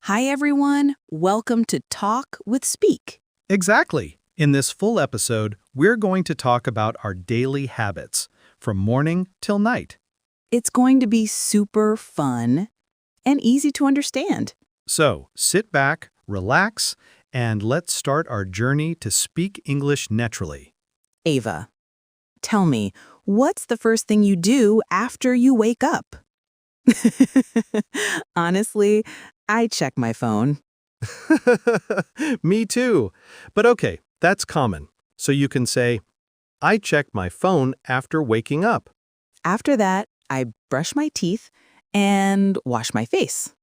Hi, everyone. Welcome to Talk with Speak. Exactly. In this full episode, we're going to talk about our daily habits, from morning till night. It's going to be super fun and easy to understand. So, sit back, relax, and let's start our journey to speak English naturally. Ava, tell me, what's the first thing you do after you wake up? Honestly, I check my phone. Me too. But okay, that's common. So you can say, I check my phone after waking up. After that, I brush my teeth and wash my face.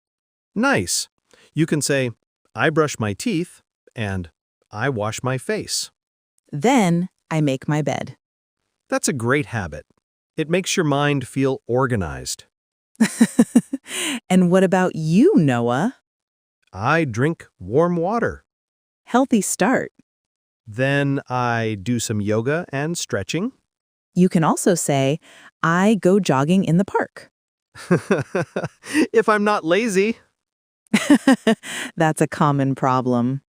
Nice. You can say, I brush my teeth and I wash my face. Then I make my bed. That's a great habit. It makes your mind feel organized. And what about you, Noah? I drink warm water. Healthy start. Then I do some yoga and stretching. You can also say, I go jogging in the park. If I'm not lazy. That's a common problem.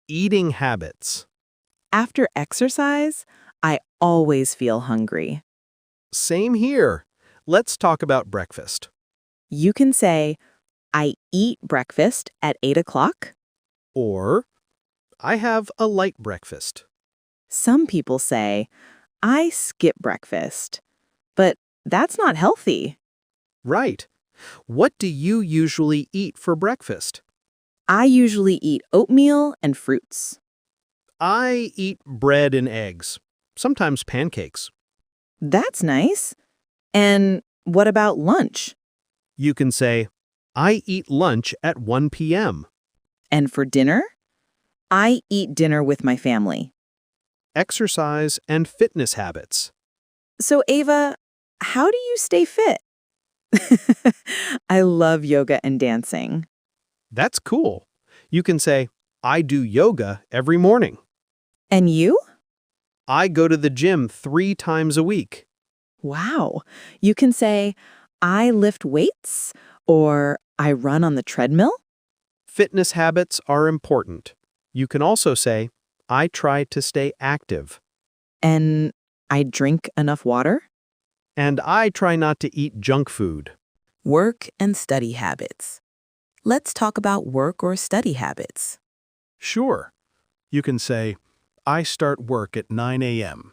Eating habits. After exercise, I always feel hungry. Same here. Let's talk about breakfast. You can say, I eat breakfast at 8 o'clock. Or, I have a light breakfast. Some people say, I skip breakfast. But that's not healthy. Right. What do you usually eat for breakfast? I usually eat oatmeal and fruits. I eat bread and eggs, sometimes pancakes. That's nice. And what about lunch? You can say, I eat lunch at 1 p.m. And for dinner? I eat dinner with my family. Exercise and fitness habits. So, Ava, how do you stay fit? I love yoga and dancing. That's cool. You can say, I do yoga every morning. And you? I go to the gym 3 times a week. Wow. You can say, I lift weights or I run on the treadmill. Fitness habits are important. You can also say, I try to stay active. And I drink enough water. And I try not to eat junk food. Work and study habits. Let's talk about work or study habits. Sure. You can say, I start work at 9 a.m.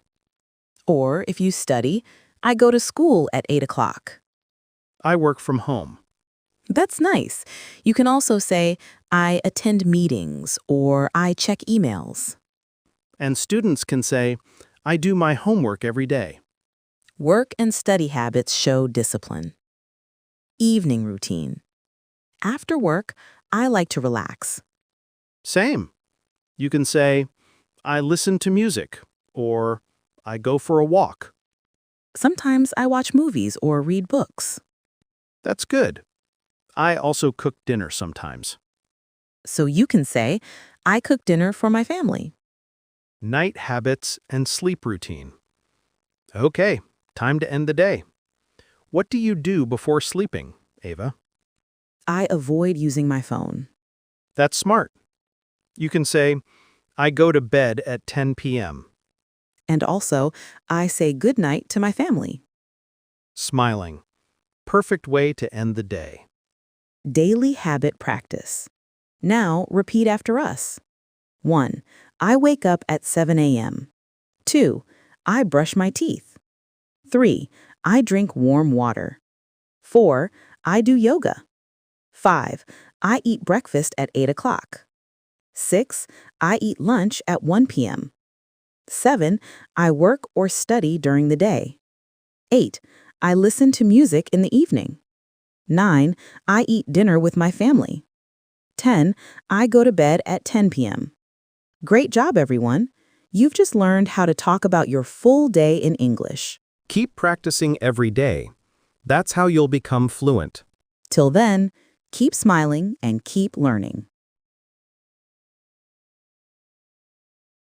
Or if you study, I go to school at 8 o'clock. I work from home. That's nice. You can also say, I attend meetings or I check emails. And students can say, I do my homework every day. Work and study habits show discipline. Evening routine. After work, I like to relax. Same. You can say, I listen to music, or I go for a walk. Sometimes I watch movies or read books. That's good. I also cook dinner sometimes. So you can say, I cook dinner for my family. Night habits and sleep routine. Okay, time to end the day. What do you do before sleeping, Ava? I avoid using my phone. That's smart. You can say, I go to bed at 10 p.m. And also, I say good night to my family. Smiling. Perfect way to end the day. Daily habit practice. Now, repeat after us. 1. I wake up at 7 a.m. 2. I brush my teeth. 3. I drink warm water. 4. I do yoga. 5. I eat breakfast at 8 o'clock. 6. I eat lunch at 1 p.m. 7. I work or study during the day. 8. I listen to music in the evening. 9. I eat dinner with my family. 10. I go to bed at 10 p.m. Great job, everyone. You've just learned how to talk about your full day in English. Keep practicing every day. That's how you'll become fluent. Till then, keep smiling and keep learning.